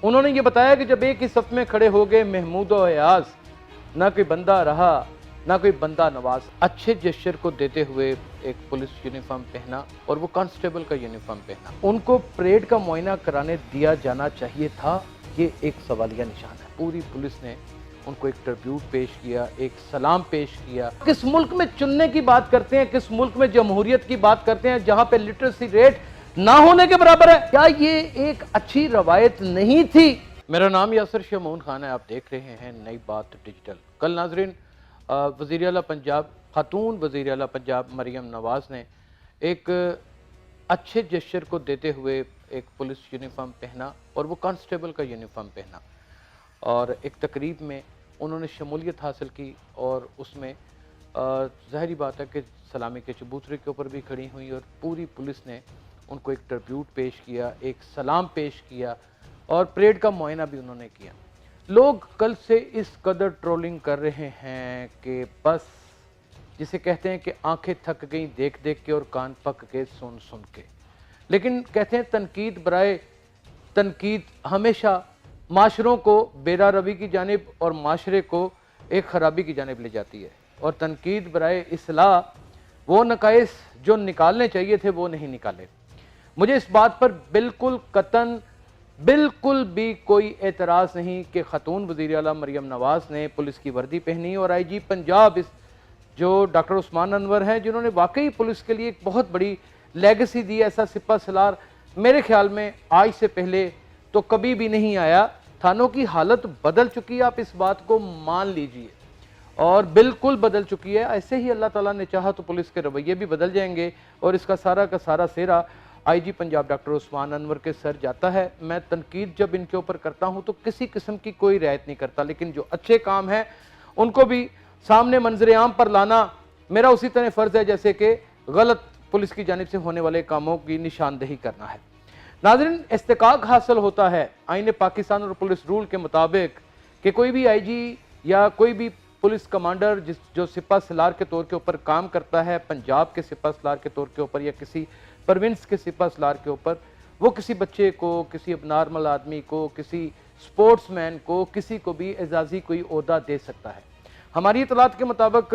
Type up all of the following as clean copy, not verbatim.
انہوں نے یہ بتایا کہ جب ایک ہی صف میں کھڑے ہو گئے محمود و ایاز، نہ کوئی بندہ رہا نہ کوئی بندہ نواز۔ اچھے جسچر کو دیتے ہوئے ایک پولیس یونیفارم پہنا اور وہ کانسٹیبل کا یونیفارم پہنا۔ ان کو پریڈ کا معائنہ کرانے دیا جانا چاہیے تھا، یہ ایک سوالیہ نشان ہے۔ پوری پولیس نے ان کو ایک ٹربیوٹ پیش کیا، ایک سلام پیش کیا۔ کس ملک میں چننے کی بات کرتے ہیں، کس ملک میں جمہوریت کی بات کرتے ہیں جہاں پہ لٹریسی ریٹ نہ ہونے کے برابر ہے؟ کیا یہ ایک اچھی روایت نہیں تھی؟ میرا نام یاسر شمعون خان ہے، آپ دیکھ رہے ہیں نئی بات ڈیجیٹل۔ کل ناظرین وزیر اعلیٰ پنجاب، خاتون وزیر اعلیٰ پنجاب مریم نواز نے ایک اچھے جسچر کو دیتے ہوئے ایک پولیس یونیفارم پہنا اور وہ کانسٹیبل کا یونیفارم پہنا، اور ایک تقریب میں انہوں نے شمولیت حاصل کی، اور اس میں ظاہری بات ہے کہ سلامی کے چبوترے کے اوپر بھی کھڑی ہوئی، اور پوری پولیس نے ان کو ایک ٹربیوٹ پیش کیا، ایک سلام پیش کیا، اور پریڈ کا معائنہ بھی انہوں نے کیا۔ لوگ کل سے اس قدر ٹرولنگ کر رہے ہیں کہ بس جسے کہتے ہیں کہ آنکھیں تھک گئیں دیکھ دیکھ کے اور کان پک گئے سن سن کے، لیکن کہتے ہیں تنقید برائے تنقید ہمیشہ معاشروں کو بیرا روی کی جانب اور معاشرے کو ایک خرابی کی جانب لے جاتی ہے، اور تنقید برائے اصلاح وہ نقائص جو نکالنے چاہیے تھے وہ نہیں نکالے۔ مجھے اس بات پر بالکل قطعاً بالکل بھی کوئی اعتراض نہیں کہ خاتون وزیر اعلیٰ مریم نواز نے پولیس کی وردی پہنی، اور آئی جی پنجاب جو ڈاکٹر عثمان انور ہیں جنہوں نے واقعی پولیس کے لیے ایک بہت بڑی لیگسی دی، ایسا سپہ سالار میرے خیال میں آج سے پہلے تو کبھی بھی نہیں آیا۔ تھانوں کی حالت بدل چکی ہے، آپ اس بات کو مان لیجئے، اور بالکل بدل چکی ہے۔ ایسے ہی اللہ تعالیٰ نے چاہا تو پولیس کے رویے بھی بدل جائیں گے، اور اس کا سارا سہرا آئی جی پنجاب ڈاکٹر عثمان انور کے سر جاتا ہے۔ میں تنقید جب ان کے اوپر کرتا ہوں تو کسی قسم کی کوئی رعایت نہیں کرتا، لیکن جو اچھے کام ہیں ان کو بھی سامنے منظر عام پر لانا میرا اسی طرح فرض ہے جیسے کہ غلط پولیس کی جانب سے ہونے والے کاموں کی نشاندہی کرنا ہے۔ ناظرین، استحقاق حاصل ہوتا ہے آئین پاکستان اور پولیس رول کے مطابق کہ کوئی بھی آئی جی یا کوئی بھی پولیس کمانڈر جو سپہ سالار کے طور کے اوپر کام کرتا ہے، پنجاب کے سپہ سالار کے طور کے اوپر یا کسی پروونس کے سپہ سالار کے اوپر، وہ کسی بچے کو، کسی اب نارمل آدمی کو، کسی سپورٹس مین کو، کسی کو بھی اعزازی کوئی عہدہ دے سکتا ہے۔ ہماری اطلاعات کے مطابق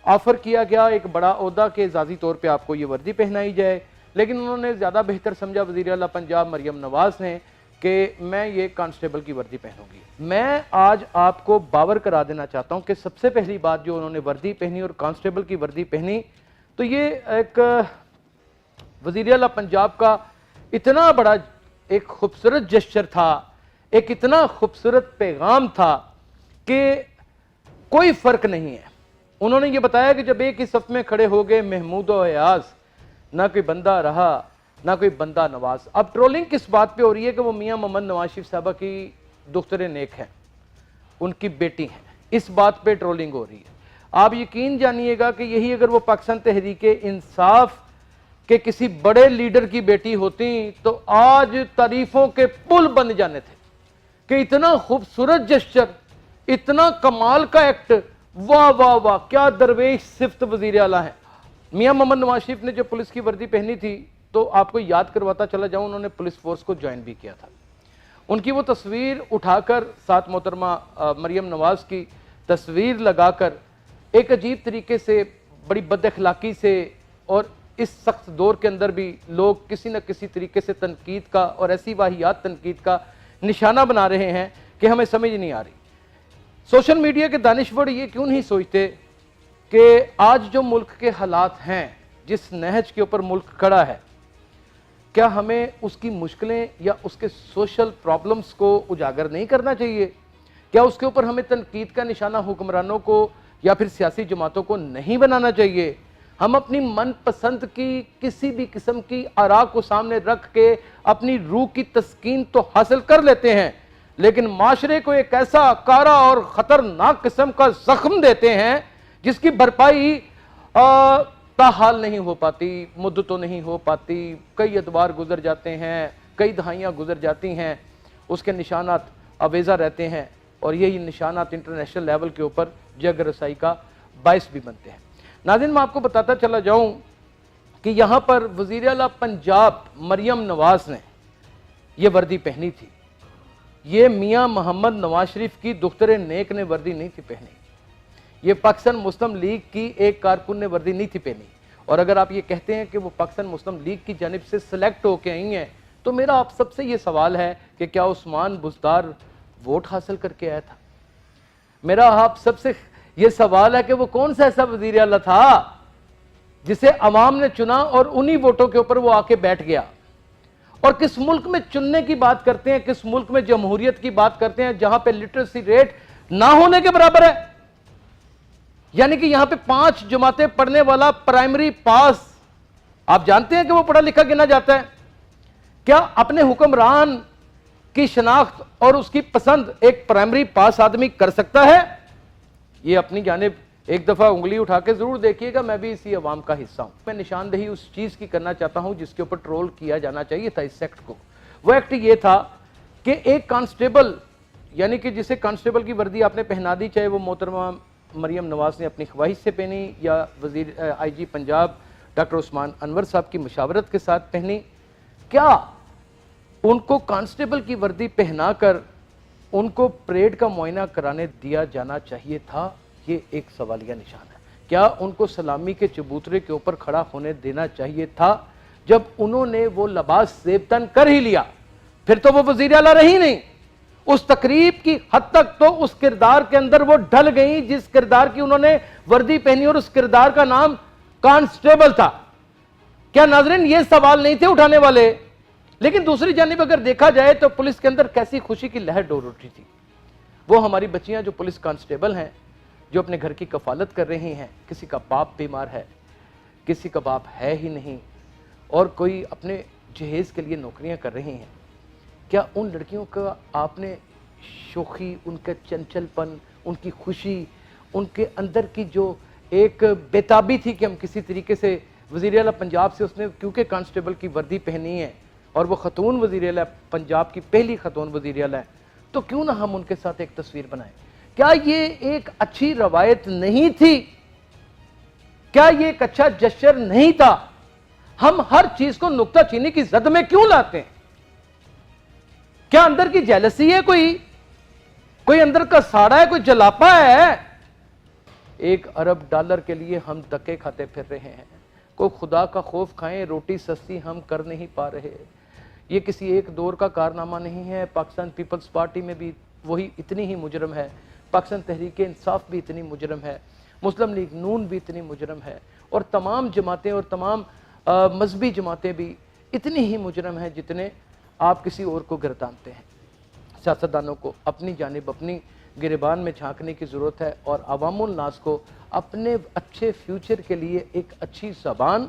آفر کیا گیا ایک بڑا عہدہ کہ اعزازی طور پہ آپ کو یہ وردی پہنائی جائے، لیکن انہوں نے زیادہ بہتر سمجھا وزیر اعلیٰ پنجاب مریم نواز نے کہ میں یہ کانسٹیبل کی وردی پہنوں گی۔ میں آج آپ کو باور کرا دینا چاہتا ہوں کہ سب سے پہلی بات جو انہوں نے وردی پہنی اور کانسٹیبل کی وردی پہنی، تو یہ ایک وزیر اعلیٰ پنجاب کا اتنا بڑا ایک خوبصورت جسچر تھا، ایک اتنا خوبصورت پیغام تھا کہ کوئی فرق نہیں ہے۔ انہوں نے یہ بتایا کہ جب ایک ہی صف میں کھڑے ہو گئے محمود و ایاز، نہ کوئی بندہ رہا نہ کوئی بندہ نواز۔ اب ٹرولنگ کس بات پہ ہو رہی ہے کہ وہ میاں محمد نواز شریف صاحبہ کی دختر نیک ہیں، ان کی بیٹی ہیں، اس بات پہ ٹرولنگ ہو رہی ہے۔ آپ یقین جانیے گا کہ یہی اگر وہ پاکستان تحریک انصاف کہ کسی بڑے لیڈر کی بیٹی ہوتی تو آج تعریفوں کے پل بن جانے تھے کہ اتنا خوبصورت جسچر، اتنا کمال کا ایکٹ، واہ واہ واہ، کیا درویش صفت وزیر اعلیٰ ہیں۔ میاں محمد نواز شریف نے جب پولیس کی وردی پہنی تھی تو آپ کو یاد کرواتا چلا جاؤں، انہوں نے پولیس فورس کو جوائن بھی کیا تھا۔ ان کی وہ تصویر اٹھا کر ساتھ محترمہ مریم نواز کی تصویر لگا کر ایک عجیب طریقے سے، بڑی بد اخلاقی سے، اور اس سخت دور کے اندر بھی لوگ کسی نہ کسی طریقے سے تنقید کا اور ایسی واہیات تنقید کا نشانہ بنا رہے ہیں کہ ہمیں سمجھ نہیں آ رہی۔ سوشل میڈیا کے دانشور یہ کیوں نہیں سوچتے کہ آج جو ملک کے حالات ہیں، جس نہج کے اوپر ملک کھڑا ہے، کیا ہمیں اس کی مشکلیں یا اس کے سوشل پرابلمز کو اجاگر نہیں کرنا چاہیے؟ کیا اس کے اوپر ہمیں تنقید کا نشانہ حکمرانوں کو یا پھر سیاسی جماعتوں کو نہیں بنانا چاہیے؟ ہم اپنی من پسند کی کسی بھی قسم کی آراء کو سامنے رکھ کے اپنی روح کی تسکین تو حاصل کر لیتے ہیں، لیکن معاشرے کو ایک ایسا کارا اور خطرناک قسم کا زخم دیتے ہیں جس کی بھرپائی تاحال نہیں ہو پاتی، مدتوں نہیں ہو پاتی، کئی ادوار گزر جاتے ہیں، کئی دہائیاں گزر جاتی ہیں، اس کے نشانات آویزہ رہتے ہیں، اور یہی نشانات انٹرنیشنل لیول کے اوپر جگ رسائی کا باعث بھی بنتے ہیں۔ ناظرین، میں آپ کو بتاتا چلا جاؤں کہ یہاں پر وزیر اعلیٰ پنجاب مریم نواز نے یہ وردی پہنی تھی۔ یہ میاں محمد نواز شریف کی دختر نیک نے وردی نہیں تھی پہنی، یہ پاکستان مسلم لیگ کی ایک کارکن نے وردی نہیں تھی پہنی، اور اگر آپ یہ کہتے ہیں کہ وہ پاکستان مسلم لیگ کی جانب سے سلیکٹ ہو کے آئی ہیں تو میرا آپ سب سے یہ سوال ہے کہ کیا عثمان بزدار ووٹ حاصل کر کے آیا تھا؟ میرا آپ سب سے یہ سوال ہے کہ وہ کون سا ایسا وزیر اعلیٰ تھا جسے عوام نے چنا اور انہی ووٹوں کے اوپر وہ آ کے بیٹھ گیا؟ اور کس ملک میں چننے کی بات کرتے ہیں، کس ملک میں جمہوریت کی بات کرتے ہیں جہاں پہ لٹریسی ریٹ نہ ہونے کے برابر ہے؟ یعنی کہ یہاں پہ 5 جماعتیں پڑھنے والا پرائمری پاس، آپ جانتے ہیں کہ وہ پڑھا لکھا گنا جاتا ہے؟ کیا اپنے حکمران کی شناخت اور اس کی پسند ایک پرائمری پاس آدمی کر سکتا ہے؟ یہ اپنی جانب ایک دفعہ انگلی اٹھا کے ضرور دیکھیے گا، میں بھی اسی عوام کا حصہ ہوں۔ میں نشاندہی اس چیز کی کرنا چاہتا ہوں جس کے اوپر ٹرول کیا جانا چاہیے تھا اس ایکٹ کو۔ وہ ایکٹ یہ تھا کہ ایک کانسٹیبل، یعنی کہ جسے کانسٹیبل کی وردی آپ نے پہنا دی، چاہے وہ محترمہ مریم نواز نے اپنی خواہش سے پہنی یا وزیر آئی جی پنجاب ڈاکٹر عثمان انور صاحب کی مشاورت کے ساتھ پہنی، کیا ان کو کانسٹیبل کی وردی پہنا کر ان کو پریڈ کا معائنہ کرانے دیا جانا چاہیے تھا؟ یہ ایک سوالیہ نشان ہے۔ کیا ان کو سلامی کے چبوترے کے اوپر کھڑا ہونے دینا چاہیے تھا جب انہوں نے وہ لباس زیب تن کر ہی لیا؟ پھر تو وہ وزیر اعلیٰ رہی نہیں، اس تقریب کی حد تک تو اس کردار کے اندر وہ ڈھل گئی جس کردار کی انہوں نے وردی پہنی، اور اس کردار کا نام کانسٹیبل تھا۔ کیا ناظرین یہ سوال نہیں تھے اٹھانے والے؟ لیکن دوسری جانب اگر دیکھا جائے تو پولیس کے اندر کیسی خوشی کی لہر ڈول اٹھی تھی۔ وہ ہماری بچیاں جو پولیس کانسٹیبل ہیں، جو اپنے گھر کی کفالت کر رہی ہیں، کسی کا باپ بیمار ہے، کسی کا باپ ہے ہی نہیں، اور کوئی اپنے جہیز کے لیے نوکریاں کر رہی ہیں، کیا ان لڑکیوں کا آپ نے شوخی، ان کا چنچل پن، ان کی خوشی، ان کے اندر کی جو ایک بیتابی تھی کہ ہم کسی طریقے سے وزیر اعلیٰ پنجاب سے، اس نے کیونکہ کانسٹیبل کی وردی پہنی ہے اور وہ خاتون وزیر اعلیٰ پنجاب کی پہلی خاتون وزیر اعلیٰ ہے، تو کیوں نہ ہم ان کے ساتھ ایک تصویر بنائیں؟ کیا یہ ایک اچھی روایت نہیں تھی؟ کیا یہ ایک اچھا جشر نہیں تھا؟ ہم ہر چیز کو نکتہ چینی کی زد میں کیوں لاتے ہیں؟ کیا اندر کی جیلسی ہے؟ کوئی اندر کا ساڑا ہے؟ کوئی جلاپا ہے؟ $1 ارب کے لیے ہم دکے کھاتے پھر رہے ہیں۔ کوئی خدا کا خوف کھائیں، روٹی سستی ہم کر نہیں پا رہے۔ یہ کسی ایک دور کا کارنامہ نہیں ہے۔ پاکستان پیپلز پارٹی میں بھی وہی اتنی ہی مجرم ہے، پاکستان تحریک انصاف بھی اتنی مجرم ہے، مسلم لیگ نون بھی اتنی مجرم ہے، اور تمام جماعتیں اور تمام مذہبی جماعتیں بھی اتنی ہی مجرم ہیں جتنے آپ کسی اور کو گردانتے ہیں۔ سیاستدانوں کو اپنی جانب اپنی گریبان میں جھانکنے کی ضرورت ہے، اور عوام الناس کو اپنے اچھے فیوچر کے لیے ایک اچھی زبان،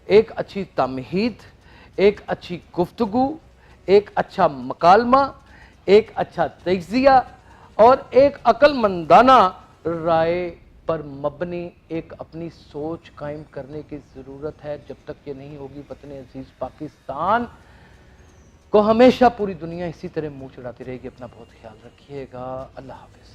ایک اچھی تمہید، ایک اچھی گفتگو، ایک اچھا مکالمہ، ایک اچھا تجزیہ اور ایک عقل مندانہ رائے پر مبنی ایک اپنی سوچ قائم کرنے کی ضرورت ہے۔ جب تک یہ نہیں ہوگی، وطن عزیز پاکستان کو ہمیشہ پوری دنیا اسی طرح منہ چڑھاتی رہے گی۔ اپنا بہت خیال رکھیے گا۔ اللہ حافظ۔